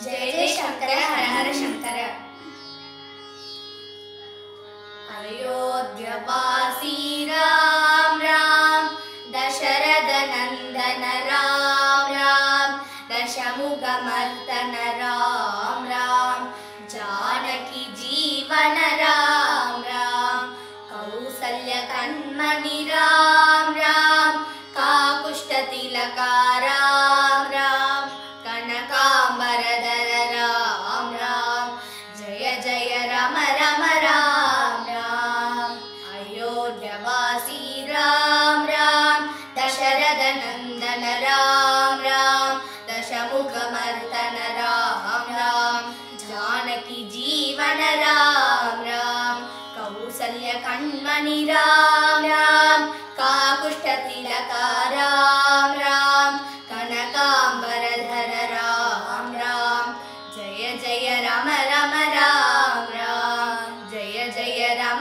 Jai Jai Shankar Har Har Shankar. अयोध्यवासी Ram Ram Dasharath Nandan Ram Ram दशमुखमर्दन Ram Ram Janaki Jeevan Ram Ram Kausalya कन्मणि Ram Ram काकुष्ठतिलक Ram Ram कनकांबरधर Ram Ram Jai Jai Ram Ram Ram Ram. अयोध्यवासी Ram Ram Dasharath Nandan Ram Ram दशमुखमर्दन Ram Ram Janaki Jeevan Ram Ram Kausalya कन्मणि Ram Ram काकुष्ठतिलक Ram Ram कनकांबरधर Ram Ram Jai Jai Ram Ram Ram Ram Jai Jai Ram